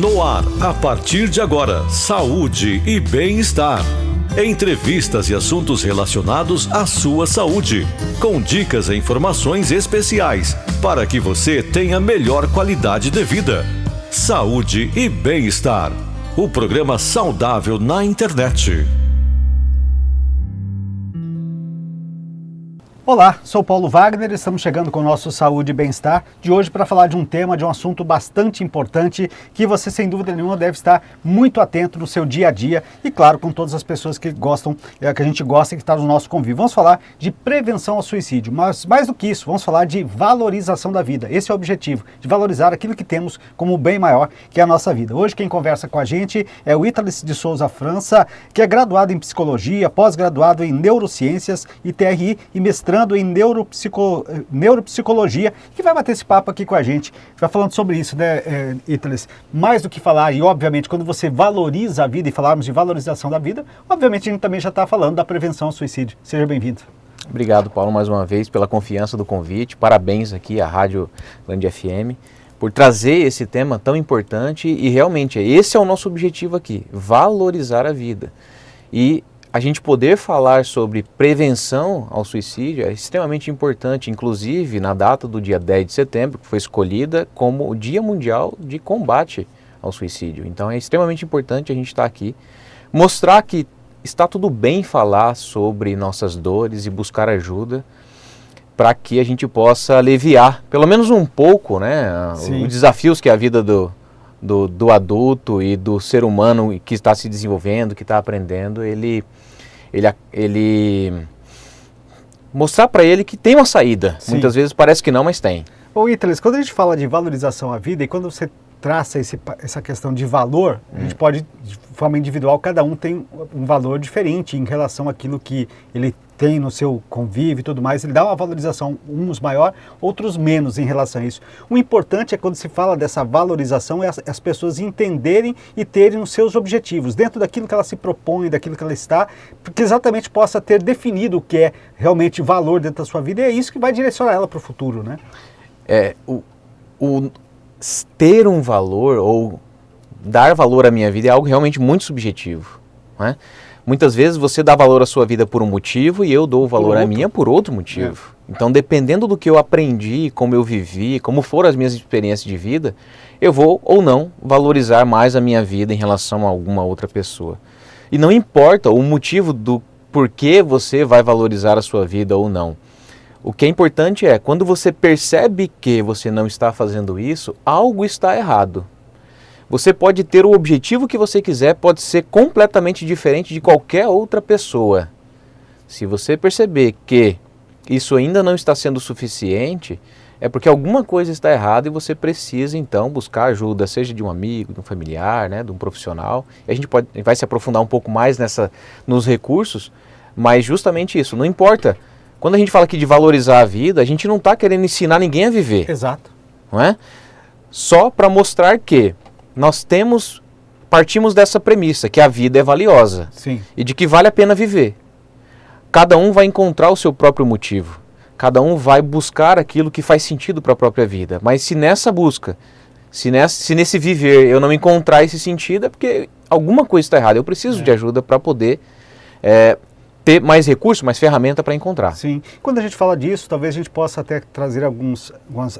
No ar, a partir de agora, saúde e bem-estar. Entrevistas e assuntos relacionados à sua saúde, com dicas e informações especiais para que você tenha melhor qualidade de vida. Saúde e bem-estar. O programa saudável na internet. Olá, sou Paulo Wagner, estamos chegando com o nosso Saúde e Bem-Estar de hoje para falar de um tema, de um assunto bastante importante que você sem dúvida nenhuma deve estar muito atento no seu dia a dia e claro, com todas as pessoas que gostam, que a gente gosta e que está no nosso convívio. Vamos falar de prevenção ao suicídio, mas mais do que isso, vamos falar de valorização da vida. Esse é o objetivo, de valorizar aquilo que temos como bem maior, que é a nossa vida. Hoje quem conversa com a gente é o Ítales de Souza França, que é graduado em Psicologia, pós-graduado em Neurociências e TRI e mestrando em Neuropsicologia, que vai bater esse papo aqui com a gente. Vai falando sobre isso, né, Ítales? Mais do que falar, e obviamente quando você valoriza a vida e falarmos de valorização da vida, obviamente a gente também já está falando da prevenção ao suicídio. Seja bem-vindo. Obrigado, Paulo, mais uma vez pela confiança do convite. Parabéns aqui à Rádio Grande FM por trazer esse tema tão importante e realmente esse é o nosso objetivo aqui, valorizar a vida. E a gente poder falar sobre prevenção ao suicídio é extremamente importante, inclusive na data do dia 10 de setembro, que foi escolhida como o Dia Mundial de Combate ao Suicídio. Então é extremamente importante a gente estar aqui, mostrar que está tudo bem falar sobre nossas dores e buscar ajuda para que a gente possa aliviar, pelo menos um pouco, né, os desafios que a vida do adulto e do ser humano que está se desenvolvendo, que está aprendendo, ele mostrar para ele que tem uma saída. Sim. Muitas vezes parece que não, mas tem. Ô Ítales, quando a gente fala de valorização à vida e quando você traça essa questão de valor, a gente pode, de forma individual, cada um tem um valor diferente em relação àquilo que ele tem no seu convívio e tudo mais, ele dá uma valorização, uns maior, outros menos em relação a isso. O importante é quando se fala dessa valorização, é as pessoas entenderem e terem os seus objetivos, dentro daquilo que ela se propõe, daquilo que ela está, porque exatamente possa ter definido o que é realmente valor dentro da sua vida, e é isso que vai direcionar ela para o futuro, né? Ter um valor ou dar valor à minha vida é algo realmente muito subjetivo, né? Muitas vezes você dá valor à sua vida por um motivo e eu dou valor à minha por outro motivo. Então, dependendo do que eu aprendi, como eu vivi, como foram as minhas experiências de vida, eu vou ou não valorizar mais a minha vida em relação a alguma outra pessoa. E não importa o motivo do porquê você vai valorizar a sua vida ou não. O que é importante é, quando você percebe que você não está fazendo isso, algo está errado. Você pode ter o objetivo que você quiser, pode ser completamente diferente de qualquer outra pessoa. Se você perceber que isso ainda não está sendo suficiente, é porque alguma coisa está errada e você precisa então buscar ajuda, seja de um amigo, de um familiar, né, de um profissional. A gente vai se aprofundar um pouco mais nos recursos, mas justamente isso, não importa. Quando a gente fala aqui de valorizar a vida, a gente não está querendo ensinar ninguém a viver. Exato. Não é? Só para mostrar que nós partimos dessa premissa, que a vida é valiosa. Sim. E de que vale a pena viver. Cada um vai encontrar o seu próprio motivo. Cada um vai buscar aquilo que faz sentido para a própria vida. Mas se nessa busca, se nesse viver eu não encontrar esse sentido, é porque alguma coisa está errada. Eu preciso de ajuda para poder ter mais recursos, mais ferramenta para encontrar. Sim. Quando a gente fala disso, talvez a gente possa até trazer alguns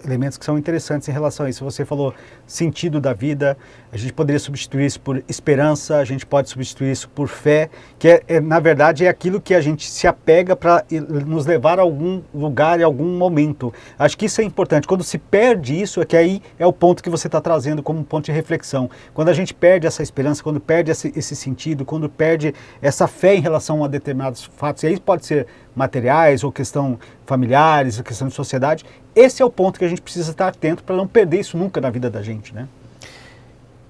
elementos que são interessantes em relação a isso. Você falou sentido da vida, a gente poderia substituir isso por esperança, a gente pode substituir isso por fé, que na verdade é aquilo que a gente se apega para nos levar a algum lugar, em algum momento. Acho que isso é importante. Quando se perde isso, é que aí é o ponto que você está trazendo como ponto de reflexão. Quando a gente perde essa esperança, quando perde esse sentido, quando perde essa fé em relação a determinados fatos, e aí pode ser materiais ou questão familiares, ou questão de sociedade, esse é o ponto que a gente precisa estar atento para não perder isso nunca na vida da gente, né?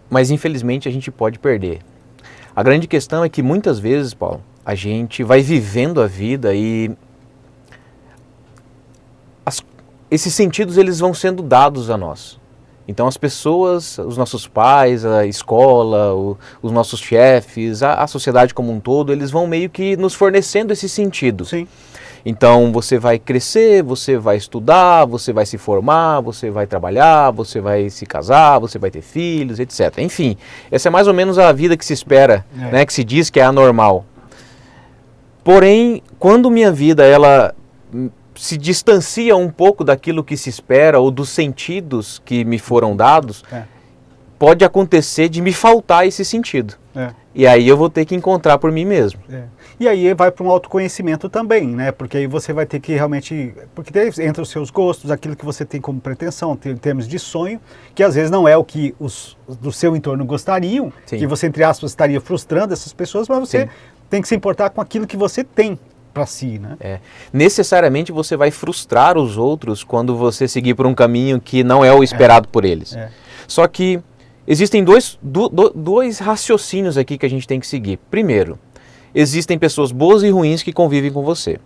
Mas infelizmente a gente pode perder. A grande questão é que muitas vezes, Paulo, a gente vai vivendo a vida e esses sentidos eles vão sendo dados a nós. Então as pessoas, os nossos pais, a escola, os nossos chefes, a sociedade como um todo, eles vão meio que nos fornecendo esse sentido. Sim. Então você vai crescer, você vai estudar, você vai se formar, você vai trabalhar, você vai se casar, você vai ter filhos, etc. Enfim, essa é mais ou menos a vida que se espera, né, que se diz que é anormal. Porém, quando minha vida ela se distancia um pouco daquilo que se espera ou dos sentidos que me foram dados, pode acontecer de me faltar esse sentido. E aí eu vou ter que encontrar por mim mesmo. E aí vai para um autoconhecimento também, né? Porque aí você vai ter que realmente... Porque entra os seus gostos, aquilo que você tem como pretensão, em termos de sonho, que às vezes não é o que os do seu entorno gostariam, Sim. que você, entre aspas, estaria frustrando essas pessoas, mas você Sim. tem que se importar com aquilo que você tem para si, né? Necessariamente você vai frustrar os outros quando você seguir por um caminho que não é o esperado por eles. Só que existem dois raciocínios aqui que a gente tem que seguir. Primeiro, existem pessoas boas e ruins que convivem com você.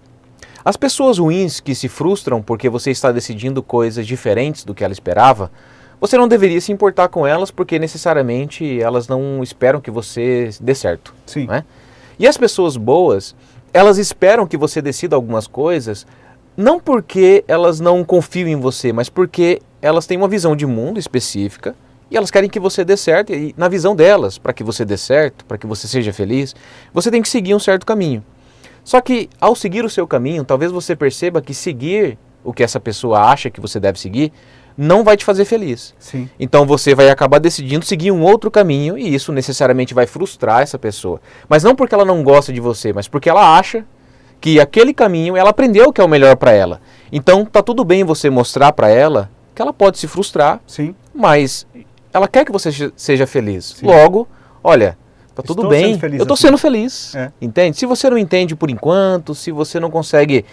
As pessoas ruins que se frustram porque você está decidindo coisas diferentes do que ela esperava, você não deveria se importar com elas porque necessariamente elas não esperam que você dê certo. Sim. Não é? E as pessoas boas, elas esperam que você decida algumas coisas, não porque elas não confiam em você, mas porque elas têm uma visão de mundo específica, e elas querem que você dê certo, e na visão delas, para que você dê certo, para que você seja feliz, você tem que seguir um certo caminho. Só que, ao seguir o seu caminho, talvez você perceba que seguir o que essa pessoa acha que você deve seguir, não vai te fazer feliz. Sim. Então você vai acabar decidindo seguir um outro caminho, e isso necessariamente vai frustrar essa pessoa. Mas não porque ela não gosta de você, mas porque ela acha que aquele caminho, ela aprendeu que é o melhor para ela. Então tá tudo bem você mostrar para ela que ela pode se frustrar, Sim. mas ela quer que você seja feliz. Sim. Logo, olha, tá tudo bem, eu estou sendo feliz, entende? Se você não entende por enquanto, se você não consegue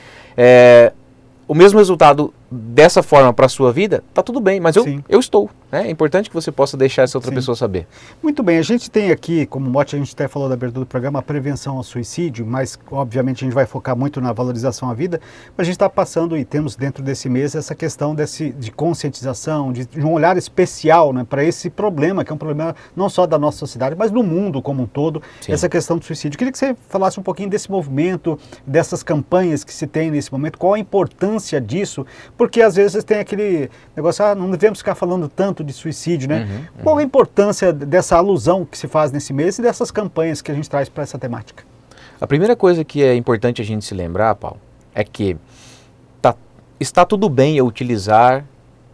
o mesmo resultado dessa forma para a sua vida, tá tudo bem, mas eu estou. É importante que você possa deixar essa outra pessoa saber. Muito bem, a gente tem aqui, como mote, a gente até falou da abertura do programa, a prevenção ao suicídio, mas obviamente a gente vai focar muito na valorização à vida, mas a gente está passando e temos dentro desse mês essa questão de conscientização, de um olhar especial, né, para esse problema, que é um problema não só da nossa sociedade, mas do mundo como um todo, essa questão do suicídio. Eu queria que você falasse um pouquinho desse movimento, dessas campanhas que se tem nesse momento, qual a importância disso, porque às vezes tem aquele negócio, não devemos ficar falando tanto de suicídio, né? Qual a importância dessa alusão que se faz nesse mês e dessas campanhas que a gente traz para essa temática? A primeira coisa que é importante a gente se lembrar, Paulo, é que está tudo bem eu utilizar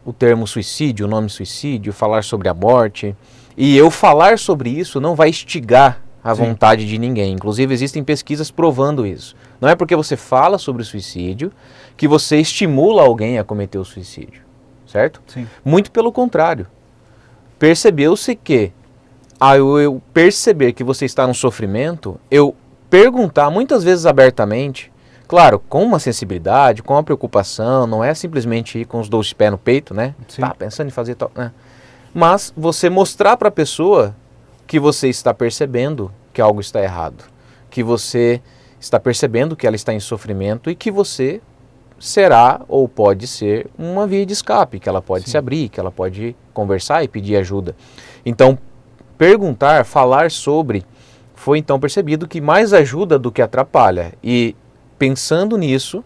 o termo suicídio, o nome suicídio, falar sobre a morte, e eu falar sobre isso não vai instigar a vontade de ninguém. Inclusive existem pesquisas provando isso. Não é porque você fala sobre o suicídio que você estimula alguém a cometer o suicídio. Certo? Sim. Muito pelo contrário. Percebeu-se que, ao eu perceber que você está num sofrimento, eu perguntar muitas vezes abertamente, claro, com uma sensibilidade, com uma preocupação, não é simplesmente ir com os dois pés no peito, né? Sim. Tá pensando em fazer tal, né? Mas você mostrar para a pessoa que você está percebendo que algo está errado, que você está percebendo que ela está em sofrimento e que você será ou pode ser uma via de escape, que ela pode se abrir, que ela pode conversar e pedir ajuda. Então, perguntar, falar sobre, foi então percebido que mais ajuda do que atrapalha. E pensando nisso,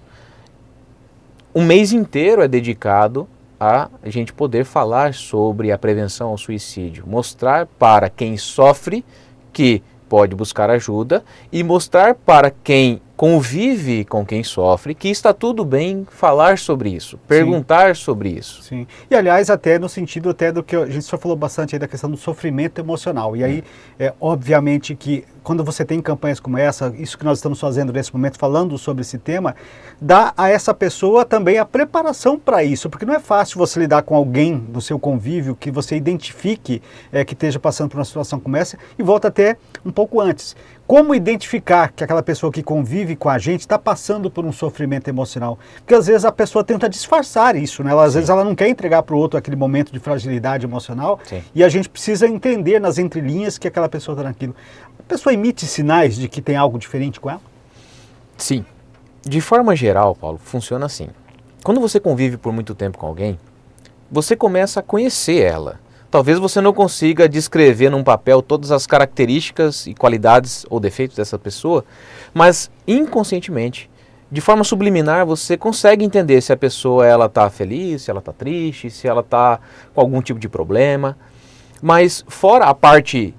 um mês inteiro é dedicado a gente poder falar sobre a prevenção ao suicídio, mostrar para quem sofre que pode buscar ajuda e mostrar para quem convive com quem sofre que está tudo bem falar sobre isso, perguntar sobre isso. Sim. E aliás, até no sentido até do que a gente só falou bastante aí da questão do sofrimento emocional. E aí, obviamente que quando você tem campanhas como essa, isso que nós estamos fazendo nesse momento, falando sobre esse tema, dá a essa pessoa também a preparação para isso, porque não é fácil você lidar com alguém do seu convívio que você identifique que esteja passando por uma situação como essa, e volta até um pouco antes. Como identificar que aquela pessoa que convive com a gente está passando por um sofrimento emocional? Porque às vezes a pessoa tenta disfarçar isso, né? Às vezes ela não quer entregar para o outro aquele momento de fragilidade emocional. E a gente precisa entender nas entrelinhas que aquela pessoa está naquilo. A pessoa emite sinais de que tem algo diferente com ela? Sim. De forma geral, Paulo, funciona assim. Quando você convive por muito tempo com alguém, você começa a conhecer ela. Talvez você não consiga descrever num papel todas as características e qualidades ou defeitos dessa pessoa, mas inconscientemente de forma subliminar, você consegue entender se a pessoa ela está feliz, se ela está triste, se ela está com algum tipo de problema. Mas fora a parte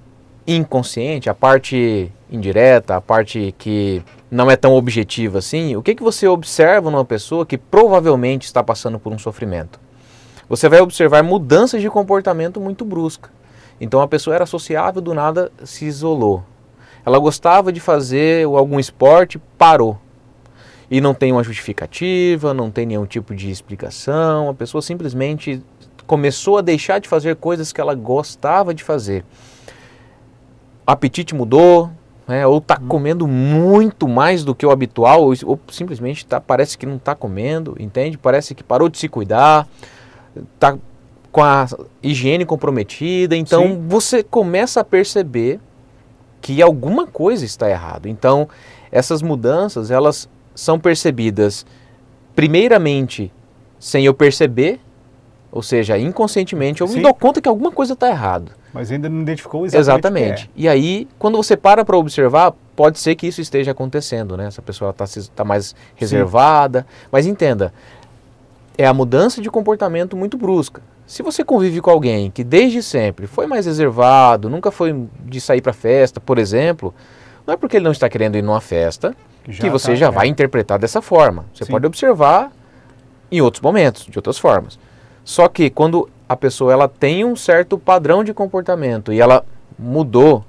inconsciente, a parte indireta, a parte que não é tão objetiva assim, o que você observa numa pessoa que provavelmente está passando por um sofrimento? Você vai observar mudanças de comportamento muito brusca. Então a pessoa era sociável, do nada se isolou. Ela gostava de fazer algum esporte, parou. E não tem uma justificativa, não tem nenhum tipo de explicação, a pessoa simplesmente começou a deixar de fazer coisas que ela gostava de fazer. O apetite mudou, né, ou está comendo muito mais do que o habitual, ou simplesmente parece que não está comendo, entende? Parece que parou de se cuidar, está com a higiene comprometida, então Sim. você começa a perceber que alguma coisa está errada. Então, essas mudanças, elas são percebidas primeiramente sem eu perceber, ou seja, inconscientemente, eu me dou conta que alguma coisa está errada. Mas ainda não identificou exatamente o que é. E aí, quando você para observar, pode ser que isso esteja acontecendo, né? Essa pessoa está mais reservada. Mas entenda, é a mudança de comportamento muito brusca. Se você convive com alguém que desde sempre foi mais reservado, nunca foi de sair para festa, por exemplo, não é porque ele não está querendo ir numa festa que você já vai interpretar dessa forma. Você pode observar em outros momentos, de outras formas. Só que quando a pessoa ela tem um certo padrão de comportamento e ela mudou,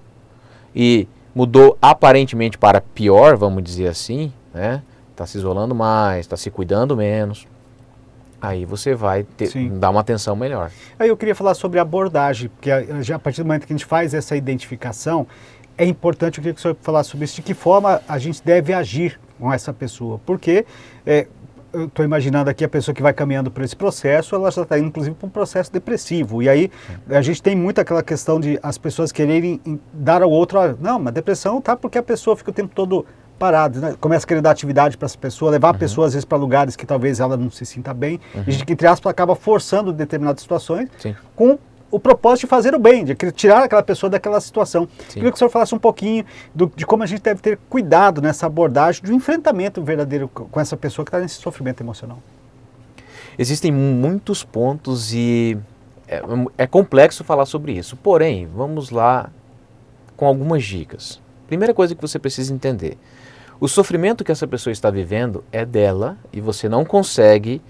e mudou aparentemente para pior, vamos dizer assim, né? Está se isolando mais, está se cuidando menos, aí você vai dar uma atenção melhor. Aí eu queria falar sobre a abordagem, porque já a partir do momento que a gente faz essa identificação, é importante, eu queria que o senhor falasse sobre isso, de que forma a gente deve agir com essa pessoa, porque eu estou imaginando aqui a pessoa que vai caminhando por esse processo, ela já está indo inclusive para um processo depressivo, e aí a gente tem muito aquela questão de as pessoas quererem dar ao outro, não, mas depressão tá porque a pessoa fica o tempo todo parada, né? Começa a querer dar atividade para essa pessoa, levar a pessoa às vezes para lugares que talvez ela não se sinta bem, e a gente, entre aspas, acaba forçando determinadas situações com o propósito de fazer o bem, de tirar aquela pessoa daquela situação. Queria que o senhor falasse um pouquinho de como a gente deve ter cuidado nessa abordagem de um enfrentamento verdadeiro com essa pessoa que está nesse sofrimento emocional. Existem muitos pontos e é complexo falar sobre isso. Porém, vamos lá com algumas dicas. Primeira coisa que você precisa entender. O sofrimento que essa pessoa está vivendo é dela e você não consegue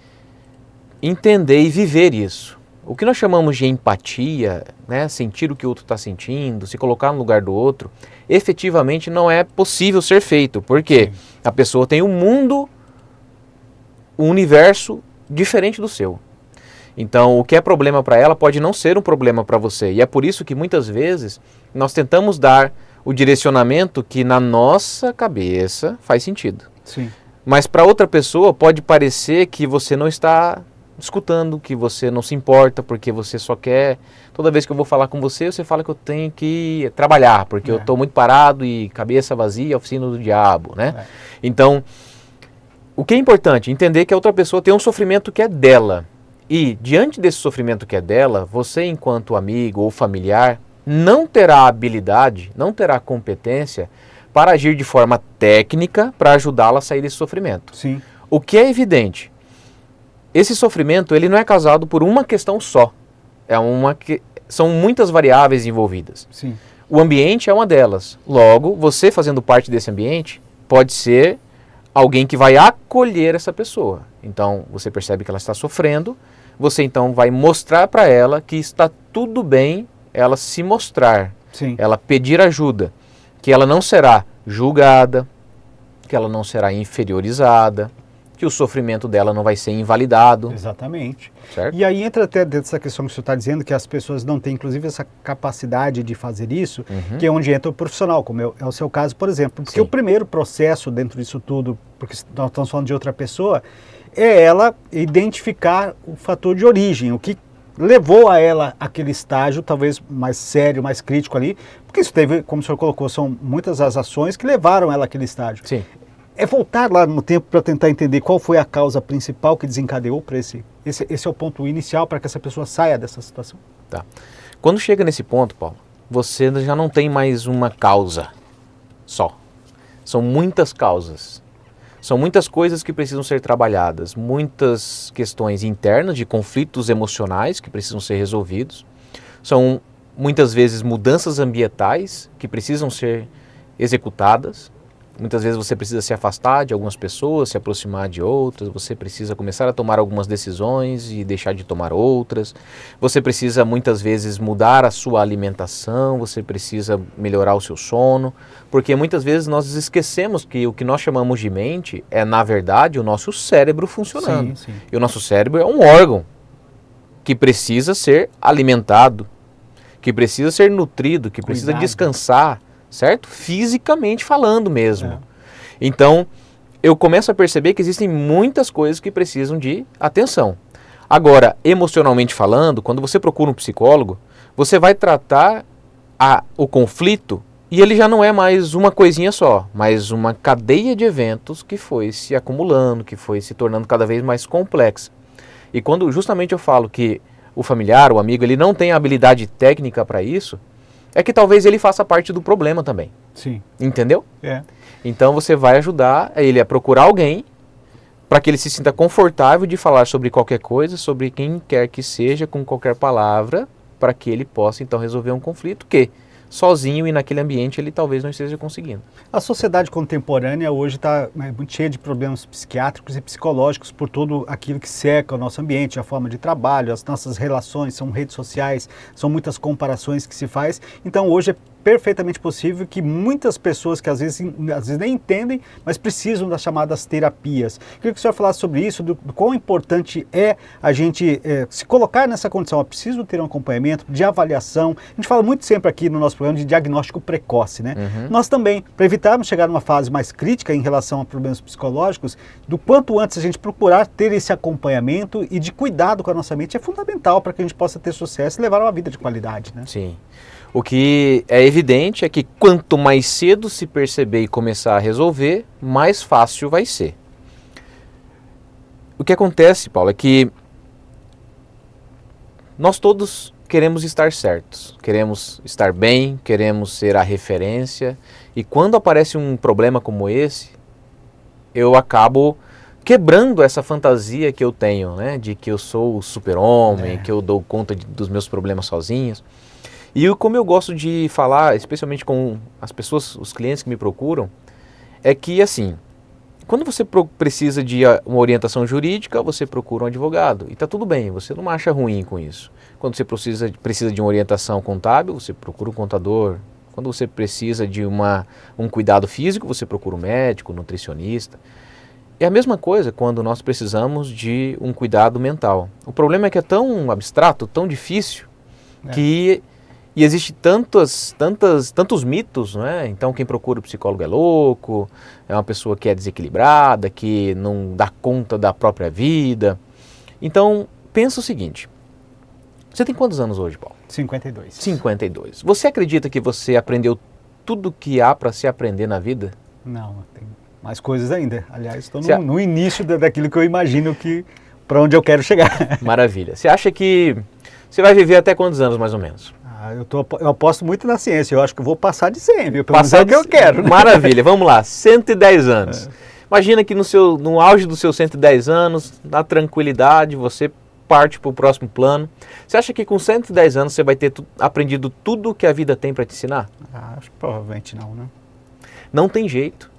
entender e viver isso. O que nós chamamos de empatia, né, sentir o que o outro está sentindo, se colocar no lugar do outro, efetivamente não é possível ser feito, porque a pessoa tem um mundo, um universo diferente do seu. Então, o que é problema para ela pode não ser um problema para você, e é por isso que muitas vezes nós tentamos dar o direcionamento que na nossa cabeça faz sentido. Sim. Mas para outra pessoa pode parecer que você não está escutando, que você não se importa, porque você só quer, toda vez que eu vou falar com você, você fala que eu tenho que trabalhar, porque eu estou muito parado e cabeça vazia, oficina do diabo, né? Então, o que é importante? Entender que a outra pessoa tem um sofrimento que é dela. E, diante desse sofrimento que é dela, você, enquanto amigo ou familiar, não terá habilidade, não terá competência para agir de forma técnica para ajudá-la a sair desse sofrimento. Sim. O que é evidente? Esse sofrimento ele não é causado por uma questão só. São muitas variáveis envolvidas. Sim. O ambiente é uma delas. Logo, você fazendo parte desse ambiente pode ser alguém que vai acolher essa pessoa. Então, você percebe que ela está sofrendo, você então vai mostrar para ela que está tudo bem ela se mostrar, ela pedir ajuda, que ela não será julgada, que ela não será inferiorizada, que o sofrimento dela não vai ser invalidado. Exatamente. Certo? E aí entra até dentro dessa questão que o senhor está dizendo, que as pessoas não têm, inclusive, essa capacidade de fazer isso, que é onde entra o profissional, como é o seu caso, por exemplo. Porque o primeiro processo dentro disso tudo, porque nós estamos falando de outra pessoa, é ela identificar o fator de origem, o que levou a ela aquele estágio, talvez mais sério, mais crítico ali, porque isso teve, como o senhor colocou, são muitas as ações que levaram ela àquele estágio. Sim. É voltar lá no tempo para tentar entender qual foi a causa principal que desencadeou para esse é o ponto inicial para que essa pessoa saia dessa situação. Tá. Quando chega nesse ponto, Paulo, você já não tem mais uma causa só. São muitas causas. São muitas coisas que precisam ser trabalhadas, muitas questões internas de conflitos emocionais que precisam ser resolvidos. São muitas vezes mudanças ambientais que precisam ser executadas. Muitas vezes você precisa se afastar de algumas pessoas, se aproximar de outras, você precisa começar a tomar algumas decisões e deixar de tomar outras. Você precisa muitas vezes mudar a sua alimentação, você precisa melhorar o seu sono, porque muitas vezes nós esquecemos que o que nós chamamos de mente é, na verdade, o nosso cérebro funcionando. Sim. E o nosso cérebro é um órgão que precisa ser alimentado, que precisa ser nutrido, que precisa descansar, certo? Fisicamente falando mesmo. Então, eu começo a perceber que existem muitas coisas que precisam de atenção. Agora, emocionalmente falando, quando você procura um psicólogo, você vai tratar o conflito e ele já não é mais uma coisinha só, mas uma cadeia de eventos que foi se acumulando, que foi se tornando cada vez mais complexa. E quando justamente eu falo que o familiar, o amigo, ele não tem a habilidade técnica para isso, é que talvez ele faça parte do problema também. Sim. Entendeu? É. Então você vai ajudar ele a procurar alguém para que ele se sinta confortável de falar sobre qualquer coisa, sobre quem quer que seja, com qualquer palavra, para que ele possa então resolver um conflito que sozinho e naquele ambiente ele talvez não esteja conseguindo. A sociedade contemporânea hoje está muito cheia de problemas psiquiátricos e psicológicos por tudo aquilo que cerca o nosso ambiente, a forma de trabalho, as nossas relações, são redes sociais, são muitas comparações que se faz. Então hoje é perfeitamente possível que muitas pessoas que às vezes nem entendem, mas precisam das chamadas terapias. Queria que o senhor falasse sobre isso, do quão importante é a gente se colocar nessa condição. É preciso ter um acompanhamento de avaliação. A gente fala muito sempre aqui no nosso programa de diagnóstico precoce, né? Nós também, para evitarmos chegar numa fase mais crítica em relação a problemas psicológicos, do quanto antes a gente procurar ter esse acompanhamento e de cuidado com a nossa mente é fundamental para que a gente possa ter sucesso e levar uma vida de qualidade, né? Sim. O que é evidente é que quanto mais cedo se perceber e começar a resolver, mais fácil vai ser. O que acontece, Paulo, é que nós todos queremos estar certos, queremos estar bem, queremos ser a referência, e quando aparece um problema como esse, eu acabo quebrando essa fantasia que eu tenho, né, de que eu sou o super-homem, que eu dou conta dos meus problemas sozinhos. E como eu gosto de falar, especialmente com as pessoas, os clientes que me procuram, é que assim, quando você precisa de uma orientação jurídica, você procura um advogado. E está tudo bem, você não acha ruim com isso. Quando você precisa de uma orientação contábil, você procura um contador. Quando você precisa de um cuidado físico, você procura um médico, um nutricionista. É a mesma coisa quando nós precisamos de um cuidado mental. O problema é que é tão abstrato, tão difícil, que... E existe tantos mitos, né? Então quem procura o psicólogo é louco, é uma pessoa que é desequilibrada, que não dá conta da própria vida. Então, pensa o seguinte, você tem quantos anos hoje, Paulo? 52. 52. Você acredita que você aprendeu tudo que há para se aprender na vida? Não, tem mais coisas ainda. Aliás, estou no início daquilo que eu imagino para onde eu quero chegar. Maravilha. Você acha que você vai viver até quantos anos, mais ou menos? Eu aposto muito na ciência, eu acho que eu vou passar de 100, viu? Pelo menos é o que eu quero. Maravilha, vamos lá, 110 anos. Imagina que no auge dos seus 110 anos, na tranquilidade, você parte para o próximo plano. Você acha que com 110 anos você vai ter aprendido tudo que a vida tem para te ensinar? Acho que provavelmente não, né? Não tem jeito.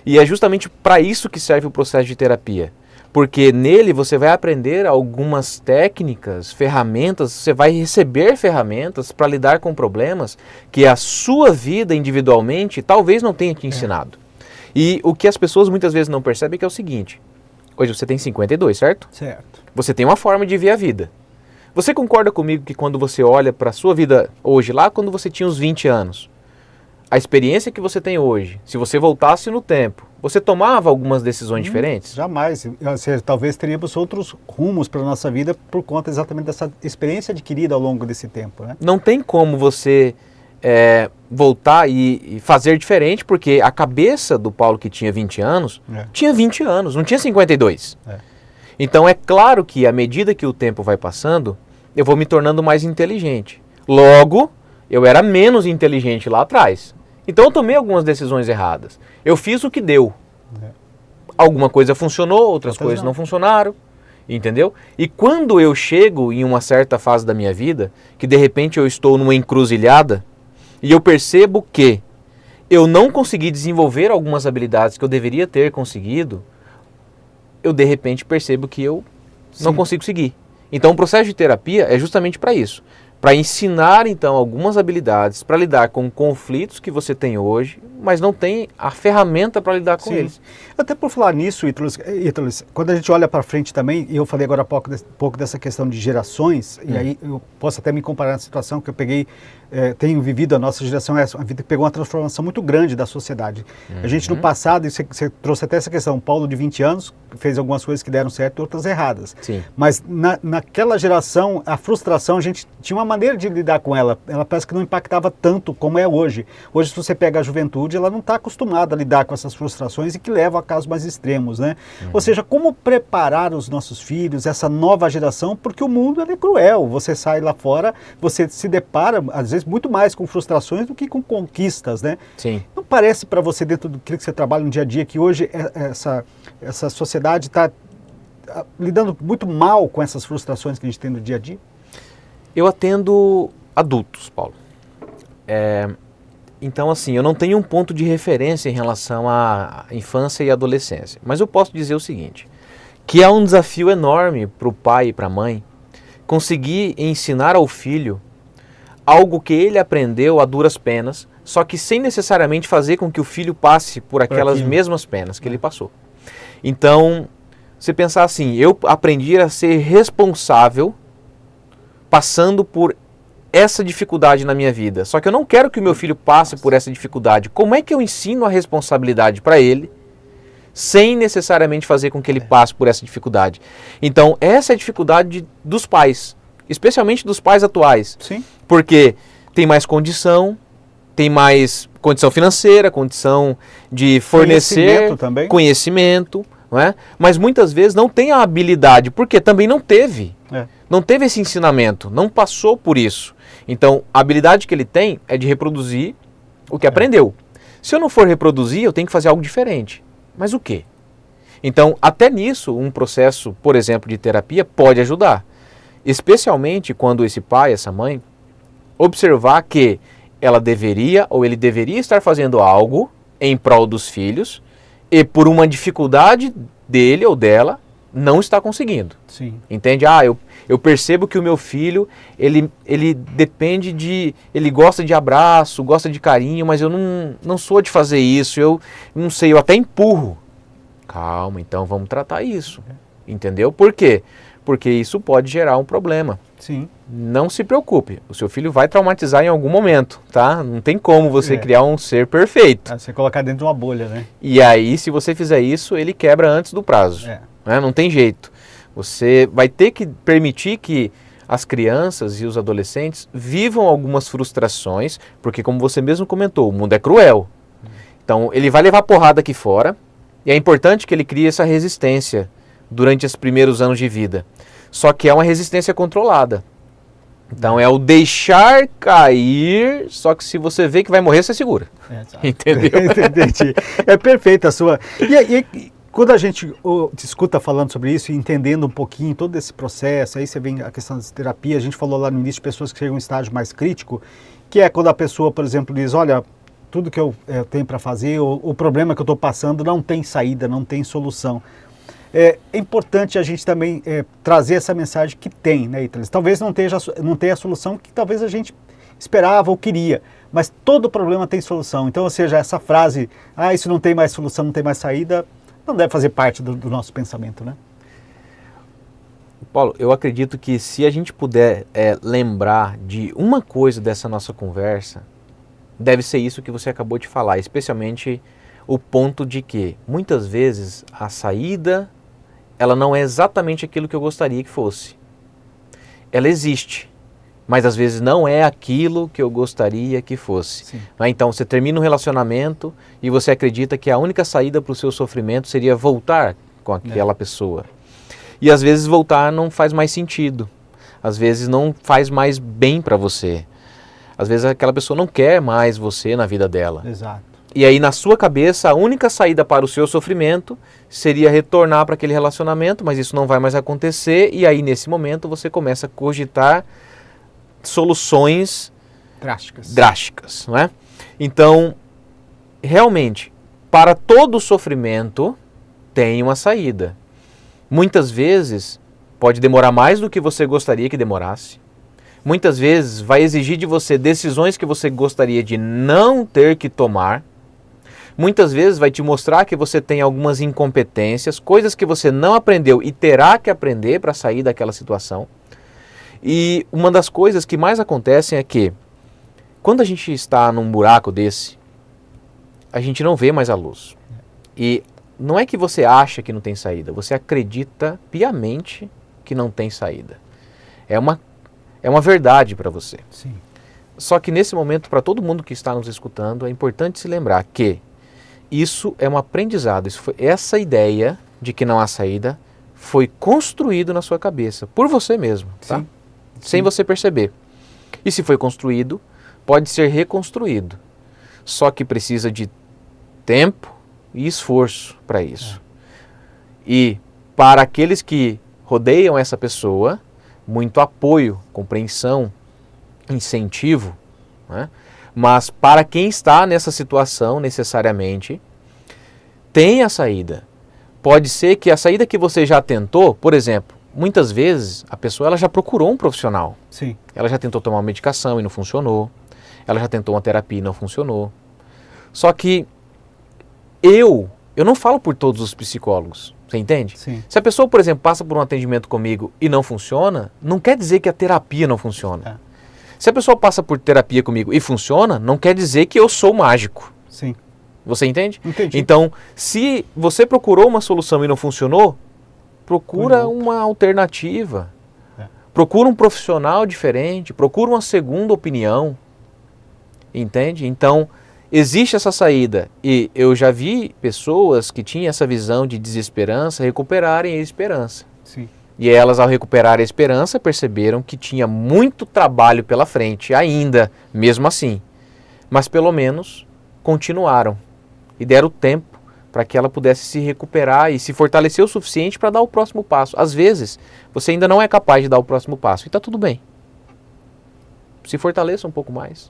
E é justamente para isso que serve o processo de terapia. Porque nele você vai aprender algumas técnicas, ferramentas, você vai receber ferramentas para lidar com problemas que a sua vida individualmente talvez não tenha te ensinado. E o que as pessoas muitas vezes não percebem é que é o seguinte, hoje você tem 52, certo? Certo. Você tem uma forma de ver a vida. Você concorda comigo que quando você olha para a sua vida hoje, lá quando você tinha uns 20 anos, a experiência que você tem hoje, se você voltasse no tempo, você tomava algumas decisões diferentes? Jamais. Talvez teríamos outros rumos para a nossa vida por conta exatamente dessa experiência adquirida ao longo desse tempo, né? Não tem como você voltar e fazer diferente, porque a cabeça do Paulo que tinha 20 anos, tinha 20 anos, não tinha 52. Então é claro que à medida que o tempo vai passando, eu vou me tornando mais inteligente. Logo, eu era menos inteligente lá atrás. Então eu tomei algumas decisões erradas. Eu fiz o que deu. Alguma coisa funcionou, outras coisas não funcionaram, entendeu? E quando eu chego em uma certa fase da minha vida, que de repente eu estou numa encruzilhada, e eu percebo que eu não consegui desenvolver algumas habilidades que eu deveria ter conseguido, eu de repente percebo que eu não consigo seguir. Então o processo de terapia é justamente para isso. Para ensinar, então, algumas habilidades para lidar com conflitos que você tem hoje, mas não tem a ferramenta para lidar com eles. Até por falar nisso, Ítalo, quando a gente olha para frente também, e eu falei agora há pouco dessa questão de gerações, e aí eu posso até me comparar na situação que eu peguei, tenho vivido, a nossa geração é uma vida que pegou uma transformação muito grande da sociedade. A gente no passado, e você trouxe até essa questão, Paulo de 20 anos fez algumas coisas que deram certo e outras erradas. Sim. Mas naquela geração, a frustração, a gente tinha uma maneira de lidar com ela. Ela parece que não impactava tanto como é hoje. Hoje, se você pega a juventude, ela não está acostumada a lidar com essas frustrações e que levam a casos mais extremos, né? Ou seja, como preparar os nossos filhos, essa nova geração, porque o mundo é cruel. Você sai lá fora, você se depara, às vezes, muito mais com frustrações do que com conquistas, né? Sim. Não parece para você, dentro do que você trabalha no dia a dia, que hoje essa sociedade está lidando muito mal com essas frustrações que a gente tem no dia a dia? Eu atendo adultos, Paulo. Então, assim, eu não tenho um ponto de referência em relação à infância e adolescência. Mas eu posso dizer o seguinte, que é um desafio enorme para o pai e para a mãe conseguir ensinar ao filho algo que ele aprendeu a duras penas, só que sem necessariamente fazer com que o filho passe por aquelas mesmas penas que ele passou. Então, você pensar assim, eu aprendi a ser responsável passando por essa dificuldade na minha vida. Só que eu não quero que o meu filho passe por essa dificuldade. Como é que eu ensino a responsabilidade para ele, sem necessariamente fazer com que ele passe por essa dificuldade? Então, essa é a dificuldade dos pais, especialmente dos pais atuais. Sim. Porque tem mais condição, tem mais condição financeira, condição de fornecer conhecimento, não é? Mas muitas vezes não tem a habilidade, porque também não teve. Não teve esse ensinamento, não passou por isso. Então, a habilidade que ele tem é de reproduzir o que aprendeu. Se eu não for reproduzir, eu tenho que fazer algo diferente. Mas o quê? Então, até nisso, um processo, por exemplo, de terapia pode ajudar. Especialmente quando esse pai, essa mãe, observar que ela deveria ou ele deveria estar fazendo algo em prol dos filhos e por uma dificuldade dele ou dela, não está conseguindo. Sim. Entende? Eu percebo que o meu filho, ele depende de... Ele gosta de abraço, gosta de carinho, mas eu não sou de fazer isso, eu não sei, eu até empurro. Calma, então vamos tratar isso. Entendeu? Por quê? Porque isso pode gerar um problema. Sim. Não se preocupe, o seu filho vai traumatizar em algum momento, tá? Não tem como você criar um ser perfeito. Você colocar dentro de uma bolha, né? E aí, se você fizer isso, ele quebra antes do prazo. Né? Não tem jeito. Você vai ter que permitir que as crianças e os adolescentes vivam algumas frustrações, porque como você mesmo comentou, o mundo é cruel. Então, ele vai levar porrada aqui fora, e é importante que ele crie essa resistência durante os primeiros anos de vida. Só que é uma resistência controlada. Então é o deixar cair, só que se você vê que vai morrer, você segura. Entendeu? Entendi. É perfeita a sua... E quando a gente te escuta falando sobre isso e entendendo um pouquinho todo esse processo, aí você vem a questão da terapia, a gente falou lá no início de pessoas que chegam em um estágio mais crítico, que é quando a pessoa, por exemplo, diz, olha, tudo que eu tenho para fazer, o problema que eu estou passando não tem saída, não tem solução. É importante a gente também trazer essa mensagem que tem, né, Ítalo? Talvez não tenha a solução que talvez a gente esperava ou queria, mas todo problema tem solução. Então, ou seja, essa frase, isso não tem mais solução, não tem mais saída, não deve fazer parte do nosso pensamento, né? Paulo, eu acredito que se a gente puder lembrar de uma coisa dessa nossa conversa, deve ser isso que você acabou de falar, especialmente o ponto de que, muitas vezes, a saída ela não é exatamente aquilo que eu gostaria que fosse. Ela existe, mas às vezes não é aquilo que eu gostaria que fosse. Então você termina um relacionamento e você acredita que a única saída para o seu sofrimento seria voltar com aquela pessoa. E às vezes voltar não faz mais sentido. Às vezes não faz mais bem para você. Às vezes aquela pessoa não quer mais você na vida dela. Exato. E aí na sua cabeça a única saída para o seu sofrimento seria retornar para aquele relacionamento, mas isso não vai mais acontecer, e aí nesse momento você começa a cogitar soluções drásticas, não é? Então, realmente, para todo sofrimento tem uma saída. Muitas vezes pode demorar mais do que você gostaria que demorasse. Muitas vezes vai exigir de você decisões que você gostaria de não ter que tomar. Muitas vezes vai te mostrar que você tem algumas incompetências, coisas que você não aprendeu e terá que aprender para sair daquela situação. E uma das coisas que mais acontecem é que, quando a gente está num buraco desse, a gente não vê mais a luz. E não é que você acha que não tem saída, você acredita piamente que não tem saída. É uma verdade para você. Sim. Só que nesse momento, para todo mundo que está nos escutando, é importante se lembrar que isso é um aprendizado. Essa ideia de que não há saída foi construído na sua cabeça, por você mesmo, tá? Sim. Sem você perceber. E se foi construído, pode ser reconstruído. Só que precisa de tempo e esforço para isso. E para aqueles que rodeiam essa pessoa, muito apoio, compreensão, incentivo, né? Mas para quem está nessa situação, necessariamente, tem a saída. Pode ser que a saída que você já tentou, por exemplo, muitas vezes a pessoa ela já procurou um profissional. Sim. Ela já tentou tomar uma medicação e não funcionou. Ela já tentou uma terapia e não funcionou. Só que eu não falo por todos os psicólogos, você entende? Sim. Se a pessoa, por exemplo, passa por um atendimento comigo e não funciona, não quer dizer que a terapia não funciona. Se a pessoa passa por terapia comigo e funciona, não quer dizer que eu sou mágico. Sim. Você entende? Entendi. Então, se você procurou uma solução e não funcionou, procura uma alternativa. Procura um profissional diferente, procura uma segunda opinião. Entende? Então, existe essa saída. E eu já vi pessoas que tinham essa visão de desesperança recuperarem a esperança. Sim. E elas, ao recuperar a esperança, perceberam que tinha muito trabalho pela frente ainda, mesmo assim. Mas pelo menos continuaram e deram tempo para que ela pudesse se recuperar e se fortalecer o suficiente para dar o próximo passo. Às vezes, você ainda não é capaz de dar o próximo passo e está tudo bem. Se fortaleça um pouco mais.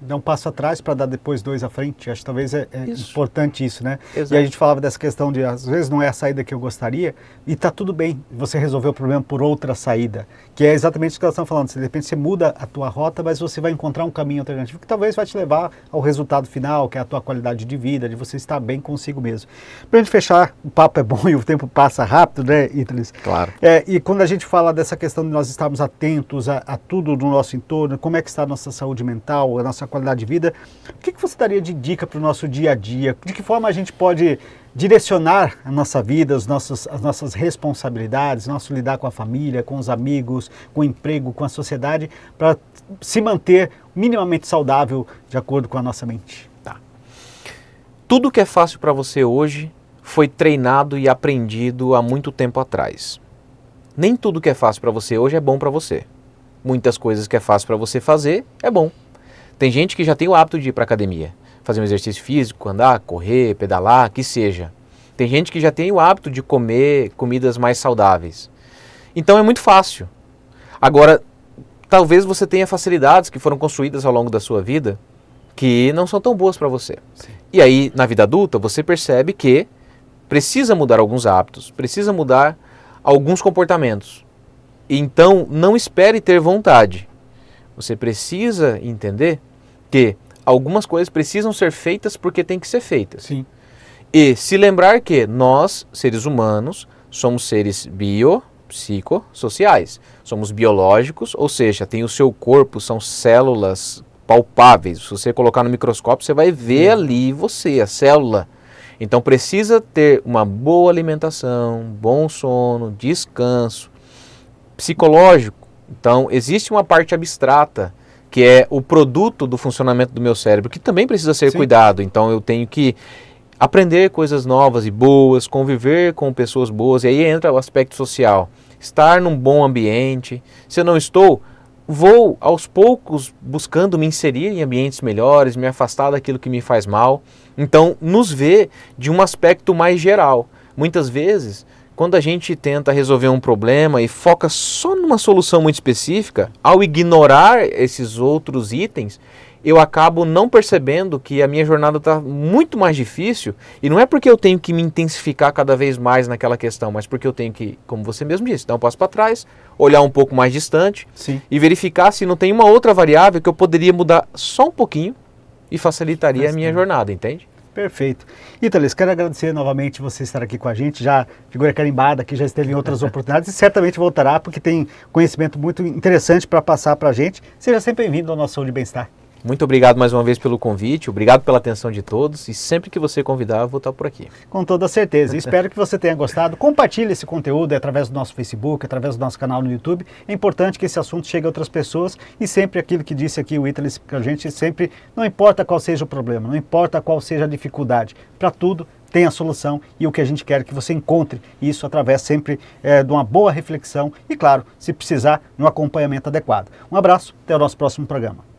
Dar um passo atrás para dar depois dois à frente. Acho que talvez é importante isso, né? Exato. E a gente falava dessa questão de, às vezes, não é a saída que eu gostaria, e está tudo bem você resolver o problema por outra saída, que é exatamente o que elas estão falando. De repente você muda a tua rota, mas você vai encontrar um caminho alternativo que talvez vai te levar ao resultado final, que é a tua qualidade de vida, de você estar bem consigo mesmo. Para a gente fechar, o papo é bom e o tempo passa rápido, né, Ítales? Claro. E quando a gente fala dessa questão de nós estarmos atentos a tudo no nosso entorno, como é que está a nossa saúde mental, a nossa qualidade de vida, o que você daria de dica para o nosso dia a dia? De que forma a gente pode direcionar a nossa vida, as nossas responsabilidades, nosso lidar com a família, com os amigos, com o emprego, com a sociedade, para se manter minimamente saudável de acordo com a nossa mente? Tá. Tudo que é fácil para você hoje foi treinado e aprendido há muito tempo atrás. Nem tudo que é fácil para você hoje é bom para você. Muitas coisas que é fácil para você fazer é bom. Tem gente que já tem o hábito de ir para a academia, fazer um exercício físico, andar, correr, pedalar, que seja. Tem gente que já tem o hábito de comer comidas mais saudáveis. Então é muito fácil. Agora, talvez você tenha facilidades que foram construídas ao longo da sua vida que não são tão boas para você. Sim. E aí, na vida adulta, você percebe que precisa mudar alguns hábitos, precisa mudar alguns comportamentos. Então, não espere ter vontade. Você precisa entender que algumas coisas precisam ser feitas porque tem que ser feitas. Sim. E se lembrar que nós, seres humanos, somos seres psicossociais. Somos biológicos, ou seja, tem o seu corpo, são células palpáveis. Se você colocar no microscópio, você vai ver ali você, a célula. Então precisa ter uma boa alimentação, bom sono, descanso, psicológico. Então existe uma parte abstrata, que é o produto do funcionamento do meu cérebro, que também precisa ser cuidado. Então eu tenho que aprender coisas novas e boas, conviver com pessoas boas, e aí entra o aspecto social. Estar num bom ambiente. Se eu não estou, vou aos poucos buscando me inserir em ambientes melhores, me afastar daquilo que me faz mal. Então, nos vê de um aspecto mais geral. Muitas vezes, quando a gente tenta resolver um problema e foca só numa solução muito específica, ao ignorar esses outros itens, eu acabo não percebendo que a minha jornada está muito mais difícil, e não é porque eu tenho que me intensificar cada vez mais naquela questão, mas porque eu tenho que, como você mesmo disse, dar um passo para trás, olhar um pouco mais distante. Sim. E verificar se não tem uma outra variável que eu poderia mudar só um pouquinho e facilitaria a minha jornada, entende? Perfeito. Ítales, quero agradecer novamente você estar aqui com a gente, já figura carimbada aqui, já esteve em outras oportunidades e certamente voltará, porque tem conhecimento muito interessante para passar para a gente. Seja sempre bem-vindo ao nosso Saúde e Bem-Estar. Muito obrigado mais uma vez pelo convite, obrigado pela atenção de todos e sempre que você convidar eu vou estar por aqui. Com toda certeza. Espero que você tenha gostado. Compartilhe esse conteúdo através do nosso Facebook, através do nosso canal no YouTube. É importante que esse assunto chegue a outras pessoas e sempre aquilo que disse aqui o Ítales para a gente, sempre, não importa qual seja o problema, não importa qual seja a dificuldade, para tudo tem a solução e o que a gente quer é que você encontre isso através sempre de uma boa reflexão e, claro, se precisar, no acompanhamento adequado. Um abraço, até o nosso próximo programa.